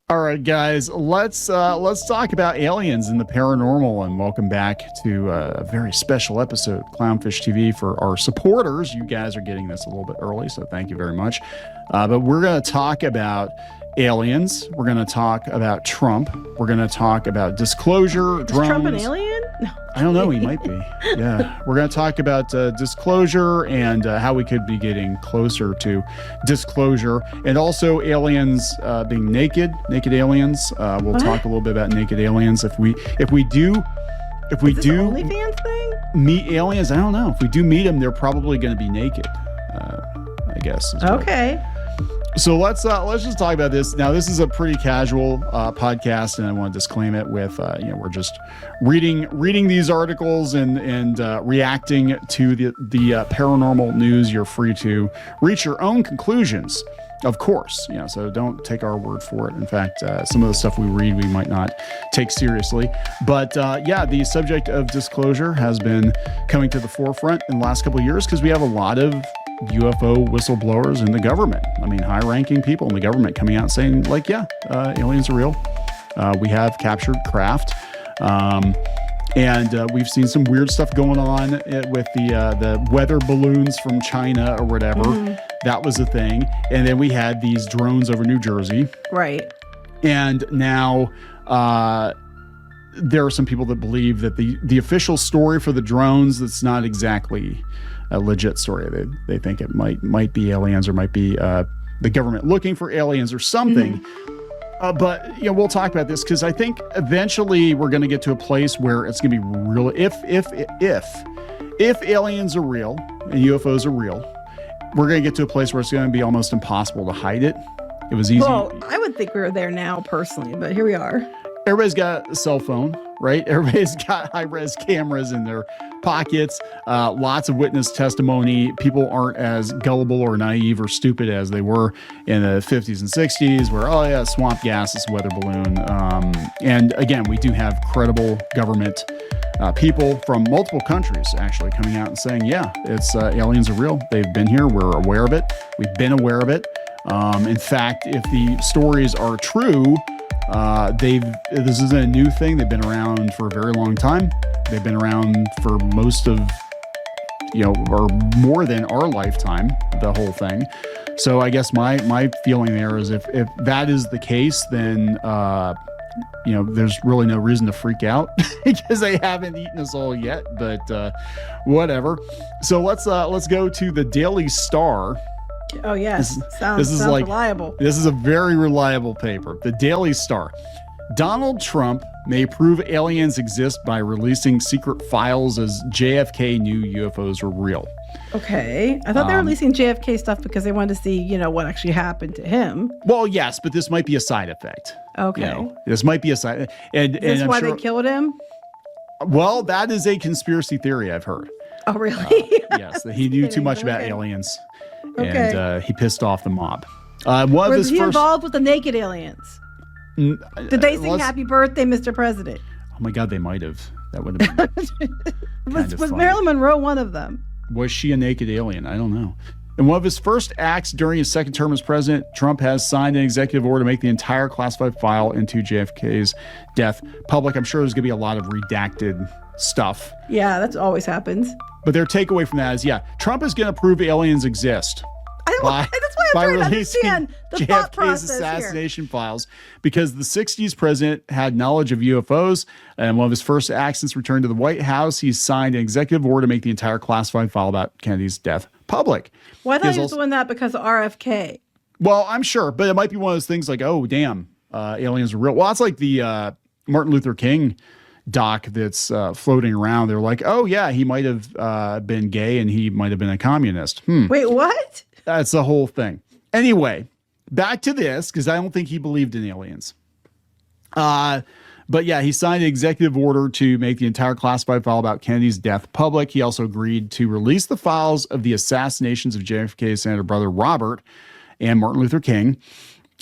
All right, guys, let's talk about aliens and the paranormal, and welcome back to a very special episode of Clownfish TV for our supporters. You guys are getting this a little bit early, so thank you very much. But we're going to talk about aliens. We're going to talk about Trump. We're going to talk about disclosure, drones. Is Trump an alien? No. I don't know. He might be. Yeah. We're going to talk about disclosure and how we could be getting closer to disclosure, and also aliens being naked aliens. We'll talk a little bit about naked aliens. If we do OnlyFans thing? Meet aliens, I don't know. If we do meet them, they're probably going to be naked. I guess. Okay. So let's just talk about this. Now, this is a pretty casual podcast, and I want to disclaim it with we're just reading these articles and reacting to the paranormal news. You're free to reach your own conclusions, of course. So don't take our word for it. In fact, some of the stuff we read we might not take seriously. But the subject of disclosure has been coming to the forefront in the last couple of years because we have a lot of UFO whistleblowers in the government. I mean, high-ranking people in the government coming out saying, like, aliens are real. We have captured craft. And we've seen some weird stuff going on with the weather balloons from China or whatever. Mm-hmm. That was a thing. And then we had these drones over New Jersey. Right. And now there are some people that believe that the official story for the drones, that's not exactly a legit story. They think it might be aliens, or might be the government looking for aliens or something. Mm-hmm. But we'll talk about this because I think eventually we're going to get to a place where it's going to be real. If aliens are real and UFOs are real, we're going to get to a place where it's going to be almost impossible to hide it. It was easy. Well, I would think we're there now personally, but here we are. Everybody's got a cell phone, right? Everybody's got high-res cameras in their pockets, lots of witness testimony. People aren't as gullible or naive or stupid as they were in the 50s and 60s where, swamp gas is a weather balloon. And again, we do have credible government people from multiple countries actually coming out and saying, it's aliens are real. They've been here. We're aware of it. We've been aware of it. In fact, if the stories are true, this isn't a new thing. They've been around for a very long time. They've been around for most of, or more than our lifetime, the whole thing. So I guess my feeling there is if that is the case, then, there's really no reason to freak out because they haven't eaten us all yet, but, whatever. So let's go to the Daily Star. Oh, yes. Sounds reliable. This is a very reliable paper. The Daily Star. Donald Trump may prove aliens exist by releasing secret files as JFK knew UFOs were real. Okay. I thought they were releasing JFK stuff because they wanted to see, what actually happened to him. Well, yes, but this might be a side effect. Okay. This might be a side. And is this why they killed him? Well, that is a conspiracy theory I've heard. Oh, really? Yes, that he knew too much about aliens. Okay. And he pissed off the mob. Was he involved with the naked aliens? Did they sing "Happy Birthday, Mr. President"? Oh my God, they might have. That would have been. was Marilyn Monroe one of them? Was she a naked alien? I don't know. In one of his first acts during his second term as president, Trump has signed an executive order to make the entire classified file into JFK's death public. I'm sure there's going to be a lot of redacted stuff. Yeah, that always happens. But their takeaway from that is, Trump is going to prove aliens exist. That's why I'm trying to understand the thought process assassination files, because the 60s president had knowledge of UFOs, and one of his first acts since return to the White House, he signed an executive order to make the entire classified file about Kennedy's death public. Well, I thought he was doing that because of RFK. Well, I'm sure, but it might be one of those things like, oh, damn, aliens are real. Well, it's like the Martin Luther King doc that's floating around. They're like, oh, yeah, he might have been gay and he might have been a communist. Wait, what? That's the whole thing. Anyway, back to this, because I don't think he believed in aliens. But yeah, he signed an executive order to make the entire classified file about Kennedy's death public. He also agreed to release the files of the assassinations of JFK's senator brother Robert and Martin Luther King.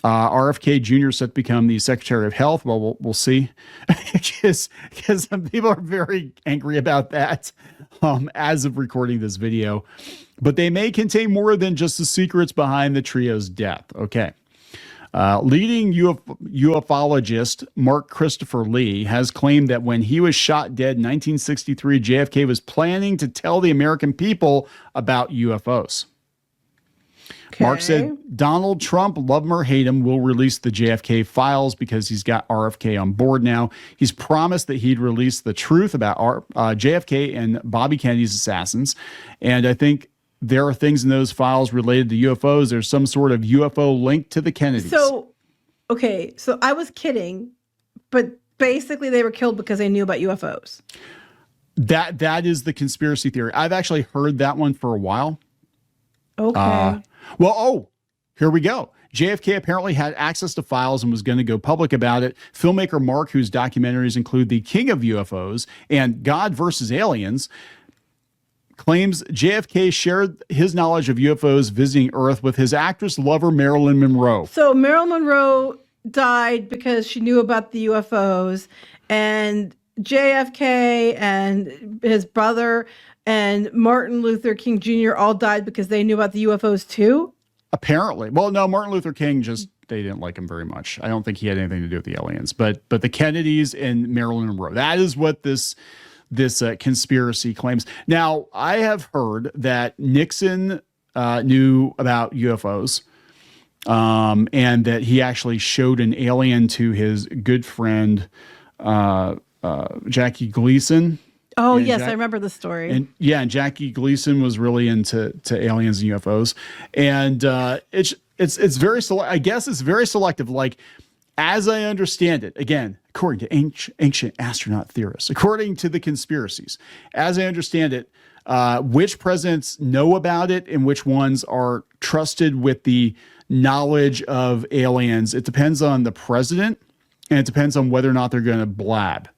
RFK Jr. is set to become the Secretary of Health. Well, we'll see, because some people are very angry about that as of recording this video. But they may contain more than just the secrets behind the trio's death. Okay. Leading ufologist Mark Christopher Lee has claimed that when he was shot dead in 1963, JFK was planning to tell the American people about UFOs. Okay. Mark said Donald Trump, love him or hate him, will release the JFK files because he's got RFK on board now. He's promised that he'd release the truth about JFK and Bobby Kennedy's assassins. And I think there are things in those files related to UFOs. There's some sort of UFO link to the Kennedys. So I was kidding, but basically they were killed because they knew about UFOs. That is the conspiracy theory. I've actually heard that one for a while. Okay. Here we go. JFK apparently had access to files and was going to go public about it. Filmmaker Mark, whose documentaries include The King of UFOs and God versus Aliens, claims JFK shared his knowledge of UFOs visiting Earth with his actress lover, Marilyn Monroe. So Marilyn Monroe died because she knew about the UFOs, and JFK and his brother and Martin Luther King Jr. all died because they knew about the UFOs too? Apparently. Well, no, Martin Luther King they didn't like him very much. I don't think he had anything to do with the aliens, but the Kennedys and Marilyn Monroe, that is what this conspiracy claims. Now, I have heard that Nixon knew about UFOs, and that he actually showed an alien to his good friend, Jackie Gleason. Oh, yes, I remember the story. And Jackie Gleason was really into aliens and UFOs. And it's very I guess it's very selective. Like, as I understand it, again, according to ancient astronaut theorists, according to the conspiracies, as I understand it, which presidents know about it and which ones are trusted with the knowledge of aliens, it depends on the president, and it depends on whether or not they're going to blab.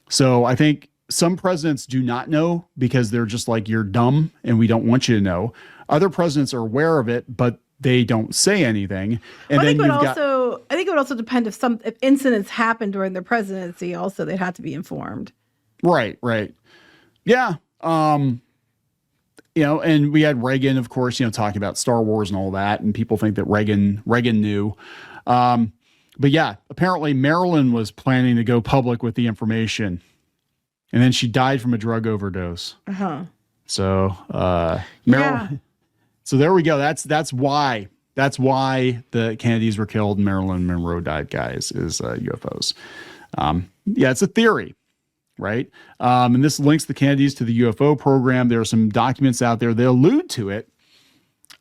So I think some presidents do not know because they're just like, you're dumb and we don't want you to know. Other presidents are aware of it, but they don't say anything. And I think it would also depend if incidents happened during their presidency. Also, they'd have to be informed. Right. Yeah. And we had Reagan, of course, talking about Star Wars and all that, and people think that Reagan knew. But yeah, apparently Marilyn was planning to go public with the information, and then she died from a drug overdose. Uh-huh. So, Marilyn. So there we go. That's why the Kennedys were killed and Marilyn Monroe died, guys, is UFOs. It's a theory, right? And this links the Kennedys to the UFO program. There are some documents out there that allude to it.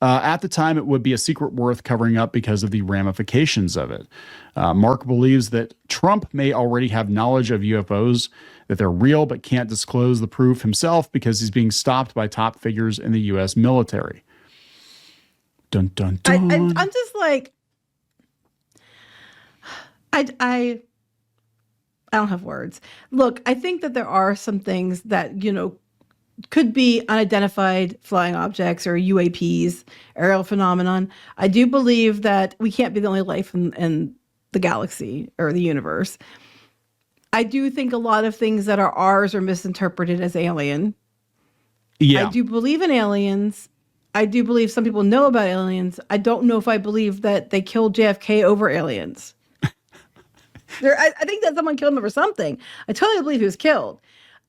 At the time, it would be a secret worth covering up because of the ramifications of it. Mark believes that Trump may already have knowledge of UFOs, that they're real, but can't disclose the proof himself because he's being stopped by top figures in the U.S. military. Dun, dun, dun. I'm just like, I don't have words. Look, I think that there are some things that, could be unidentified flying objects or UAPs, aerial phenomenon. I do believe that we can't be the only life in the galaxy or the universe. I do think a lot of things that are ours are misinterpreted as alien. Yeah. I do believe in aliens. I do believe some people know about aliens. I don't know if I believe that they killed JFK over aliens. I think that someone killed him over something. I totally believe he was killed.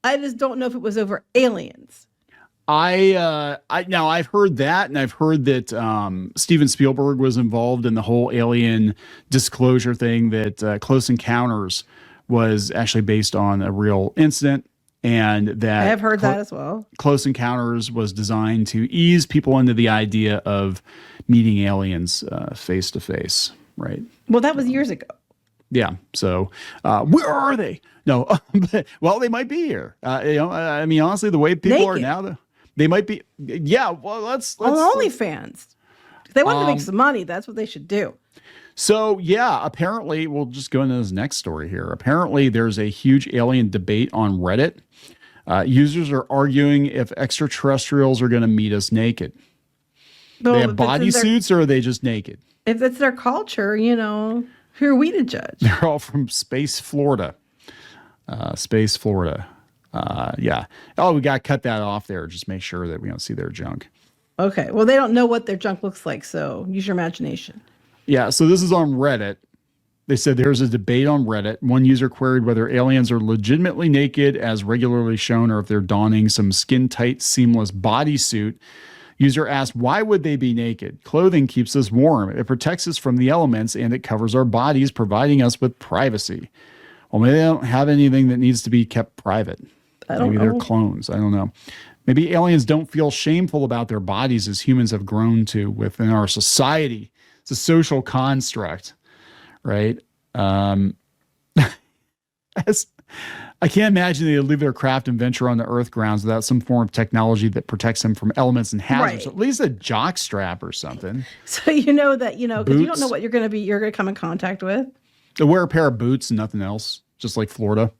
I just don't know if it was over aliens. Now I've heard that, and I've heard that Steven Spielberg was involved in the whole alien disclosure thing, that Close Encounters was actually based on a real incident, and that I have heard that as well. Close Encounters was designed to ease people into the idea of meeting aliens face to face, right? Well, that was years ago. Yeah. So where are they? No. Well, they might be here. I mean, honestly, the way people are now, they might be. Yeah. Well, let's on OnlyFans. If they want to make some money, that's what they should do. So, yeah, apparently, we'll just go into this next story here. Apparently, there's a huge alien debate on Reddit. Users are arguing if extraterrestrials are going to meet us naked. Well, they have bodysuits, or are they just naked? If it's their culture, who are we to judge? They're all from Space, Florida. Yeah. Oh, we got to cut that off there. Just make sure that we don't see their junk. Okay. Well, they don't know what their junk looks like, so use your imagination. Yeah, so this is on Reddit. They said there's a debate on Reddit. One user queried whether aliens are legitimately naked as regularly shown or if they're donning some skin-tight, seamless bodysuit. User asked, why would they be naked? Clothing keeps us warm. It protects us from the elements and it covers our bodies, providing us with privacy. Well, maybe they don't have anything that needs to be kept private. Maybe they're clones. I don't know. Maybe aliens don't feel shameful about their bodies as humans have grown to within our society. It's a social construct, right? As I can't imagine they'd leave their craft and venture on the Earth grounds without some form of technology that protects them from elements and hazards. Right. At least a jock strap or something. So you know that, because you don't know what you're going to come in contact with. To wear a pair of boots and nothing else, just like Florida.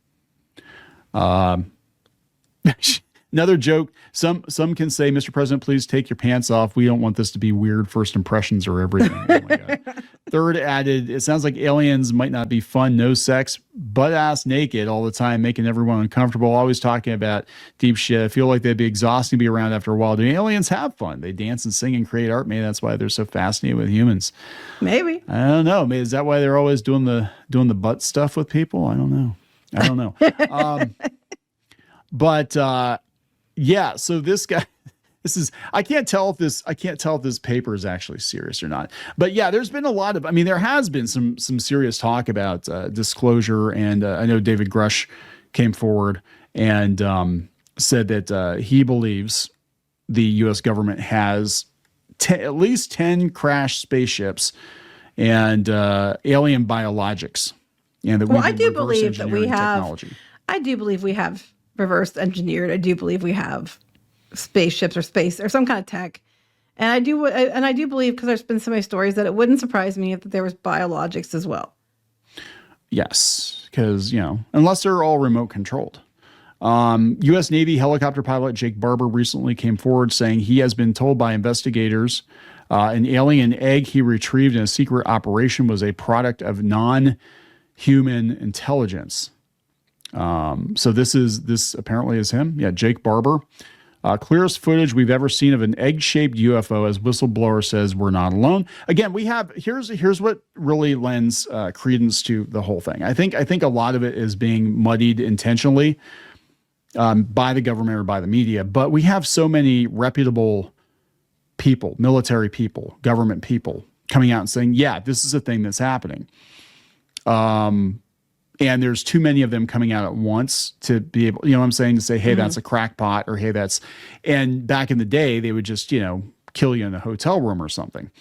Another joke. Some can say, Mr. President, please take your pants off. We don't want this to be weird. First impressions are everything. Oh my God. Third added, it sounds like aliens might not be fun. No sex, butt ass naked all the time, making everyone uncomfortable. Always talking about deep shit. I feel like they'd be exhausting to be around after a while. Do aliens have fun? They dance and sing and create art. Maybe that's why they're so fascinated with humans. Maybe. I don't know. Maybe is that why they're always doing the butt stuff with people? I don't know. Yeah, so this guy, I can't tell if this paper is actually serious or not. But yeah, there's been there has been some serious talk about disclosure, and I know David Grush came forward and said that he believes the U.S. government has at least 10 crashed spaceships and alien biologics, and that I do believe that we have technology. I do believe we have reverse engineered. I do believe we have spaceships or space or some kind of tech. And I do believe, because there's been so many stories, that it wouldn't surprise me if there was biologics as well. Yes, because, unless they're all remote controlled. U.S. Navy helicopter pilot Jake Barber recently came forward saying he has been told by investigators an alien egg he retrieved in a secret operation was a product of non-human intelligence. So this apparently is him. Yeah, Jake Barber. Clearest footage we've ever seen of an egg-shaped UFO, as whistleblower says we're not alone. Again, here's what really lends credence to the whole thing. I think a lot of it is being muddied intentionally by the government or by the media, but we have so many reputable people, military people, government people coming out and saying, yeah, this is a thing that's happening. And there's too many of them coming out at once to be able, to say, hey, that's a crackpot, or hey, and back in the day, they would just, kill you in a hotel room or something,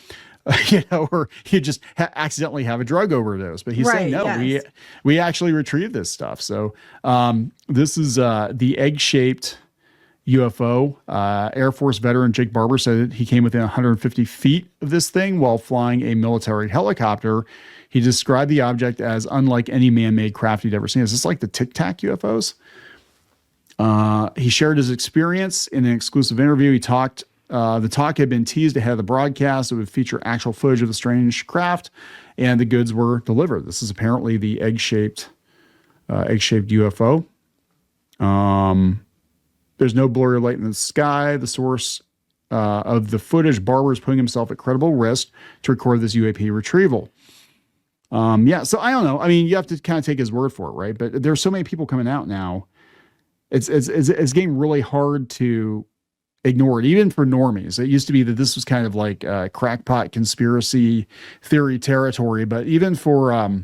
or you just accidentally have a drug overdose. But he's saying, no, yes, we actually retrieved this stuff. So this is the egg-shaped UFO. Air Force veteran Jake Barber said that he came within 150 feet of this thing while flying a military helicopter. He described the object as unlike any man-made craft he'd ever seen. Is this like the Tic Tac UFOs? He shared his experience in an exclusive interview. He talked. The talk had been teased ahead of the broadcast. It would feature actual footage of the strange craft, and the goods were delivered. This is apparently the egg-shaped UFO. There's no blurry light in the sky. The source of the footage, Barber is putting himself at credible risk to record this UAP retrieval. So I don't know. You have to kind of take his word for it, right? But there's so many people coming out now. It's getting really hard to ignore it, even for normies. It used to be that this was kind of like crackpot conspiracy theory territory, but even for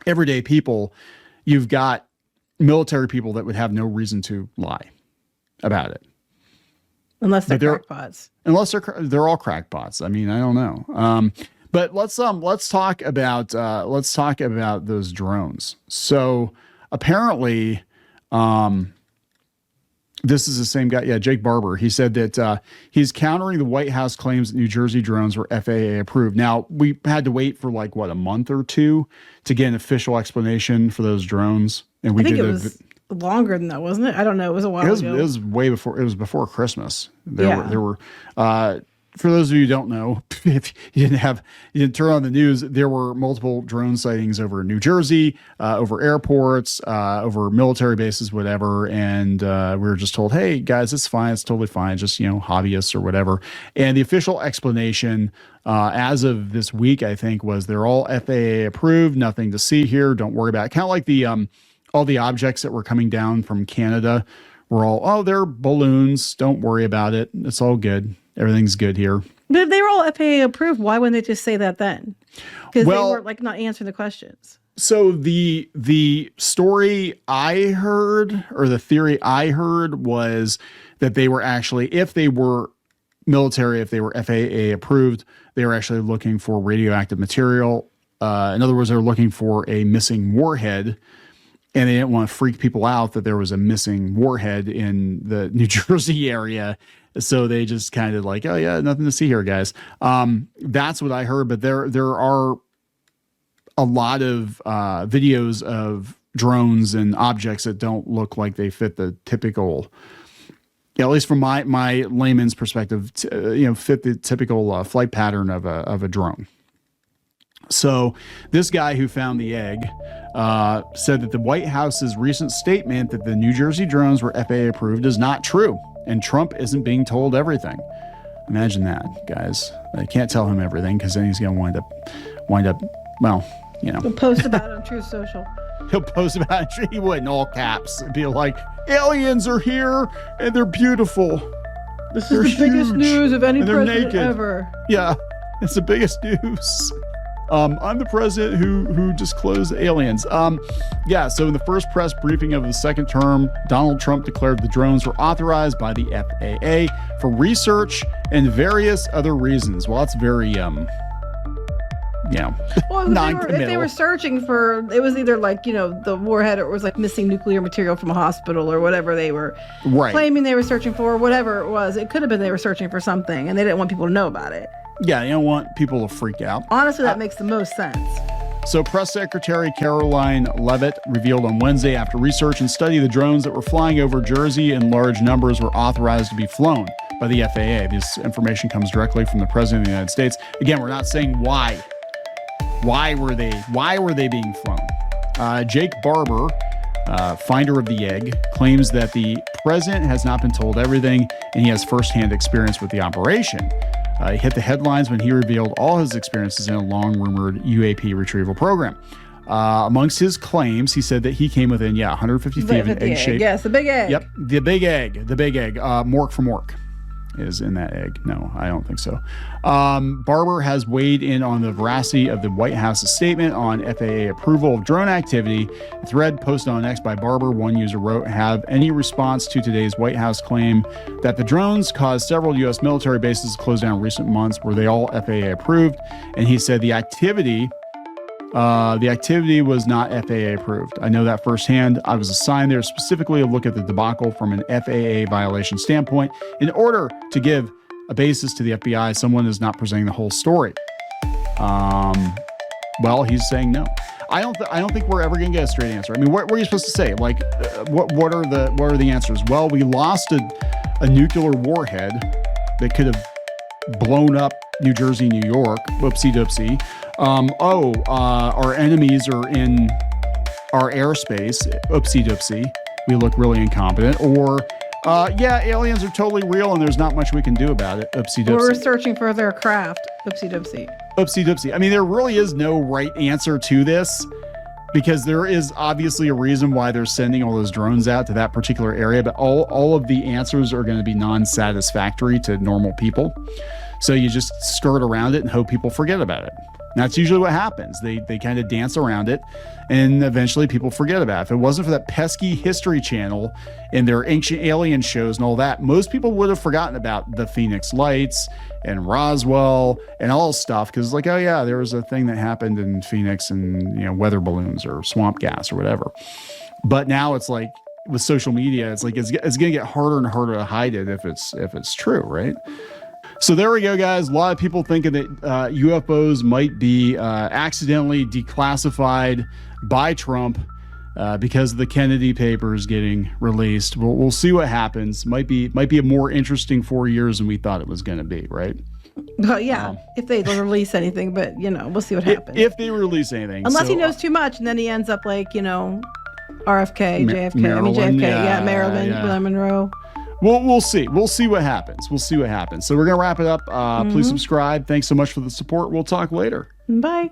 everyday people, you've got military people that would have no reason to lie about it, unless they're crackpots. Unless they're all crackpots. I don't know. But let's talk about those drones. So apparently, this is the same guy. Yeah, Jake Barber. He said that he's countering the White House claims that New Jersey drones were FAA approved. Now, we had to wait for a month or two to get an official explanation for those drones, and I think it was longer than that, wasn't it? I don't know. It was a while ago. It was way before. It was before Christmas. There were for those of you who don't know, if you didn't turn on the news, there were multiple drone sightings over New Jersey, over airports, over military bases, whatever. And we were just told, hey, guys, it's fine. It's totally fine. Just, hobbyists or whatever. And the official explanation as of this week, I think, was they're all FAA approved. Nothing to see here. Don't worry about it. Kind of like the all the objects that were coming down from Canada were all, they're balloons. Don't worry about it. It's all good. Everything's good here. But if they were all FAA approved, why wouldn't they just say that then? Because they were not answering the questions. So the story I heard, or the theory I heard, was that they were actually, if they were military, if they were FAA approved, they were actually looking for radioactive material. In other words, they were looking for a missing warhead. And they didn't want to freak people out that there was a missing warhead in the New Jersey area. So they just kind of like, oh yeah, nothing to see here, guys. That's what I heard. But there are a lot of videos of drones and objects that don't look like they fit the typical, at least from my layman's perspective, fit the typical flight pattern of a drone. So this guy who found the egg said that the White House's recent statement that the New Jersey drones were FAA approved is not true, and Trump isn't being told everything. Imagine that, guys. I can't tell him everything because then he's going to wind up, well, He'll post about it on Truth Social. He'll post about it. He would in all caps. It'd be like, aliens are here and they're beautiful. This is the biggest news of any president ever. Yeah, it's the biggest news. I'm the president who disclosed aliens. Yeah, so in the first press briefing of the second term, Donald Trump declared the drones were authorized by the FAA for research and various other reasons. Well, that's very, well, non-committal. if they were searching for, it was either like, the warhead, or it was like missing nuclear material from a hospital or whatever they were claiming they were searching for, whatever it was. It could have been they were searching for something and they didn't want people to know about it. Yeah, you don't want people to freak out. Honestly, that makes the most sense. So Press Secretary Caroline Leavitt revealed on Wednesday, after research and study, the drones that were flying over Jersey in large numbers were authorized to be flown by the FAA. This information comes directly from the President of the United States. Again, we're not saying why. Why were they being flown? Jake Barber, finder of the egg, claims that the president has not been told everything and he has firsthand experience with the operation. He hit the headlines when he revealed all his experiences in a long-rumored UAP retrieval program. Amongst his claims, he said that he came within, 150 feet of an egg shape. Yes, the big egg. Yep, the big egg. Mork from Mork is in that egg. No, I don't think so. Barber has weighed in on the veracity of the White House's statement on FAA approval of drone activity. A thread posted on X by Barber, one user wrote, "Have any response to today's White House claim that the drones caused several U.S. military bases to close down in recent months? Were they all FAA approved?" And he said the activity was not FAA approved. I know that firsthand. I was assigned there specifically to look at the debacle from an FAA violation standpoint. In order to give a basis to the FBI, someone is not presenting the whole story. Well, he's saying no. I don't think we're ever going to get a straight answer. I mean, what are you supposed to say? Like, what are the answers? Well, we lost a nuclear warhead that could have blown up New Jersey, New York. Whoopsie doopsie. Our enemies are in our airspace. Oopsie doopsie. We look really incompetent. Or, aliens are totally real and there's not much we can do about it. Oopsie doopsie. We're searching for their craft. Oopsie doopsie. Oopsie doopsie. I mean, there really is no right answer to this, because there is obviously a reason why they're sending all those drones out to that particular area, but all of the answers are going to be non-satisfactory to normal people. So you just skirt around it and hope people forget about it. And that's usually what happens. They kind of dance around it, and eventually people forget about it. If it wasn't for that pesky History Channel and their ancient alien shows and all that, most people would have forgotten about the Phoenix Lights and Roswell and all this stuff, because it's like, oh yeah, there was a thing that happened in Phoenix, and weather balloons or swamp gas or whatever. But now it's like, with social media, it's like it's going to get harder and harder to hide it if it's true, right? So there we go, guys. A lot of people thinking that UFOs might be accidentally declassified by Trump because of the Kennedy papers getting released. We'll see what happens. Might be a more interesting 4 years than we thought it was going to be, right? Well, yeah, if they release anything, but we'll see what happens. If they release anything. Unless he knows too much and then he ends up like, RFK, JFK. Marilyn, JFK. Yeah, Marilyn Monroe. We'll see. We'll see what happens. So we're going to wrap it up. Please subscribe. Thanks so much for the support. We'll talk later. Bye.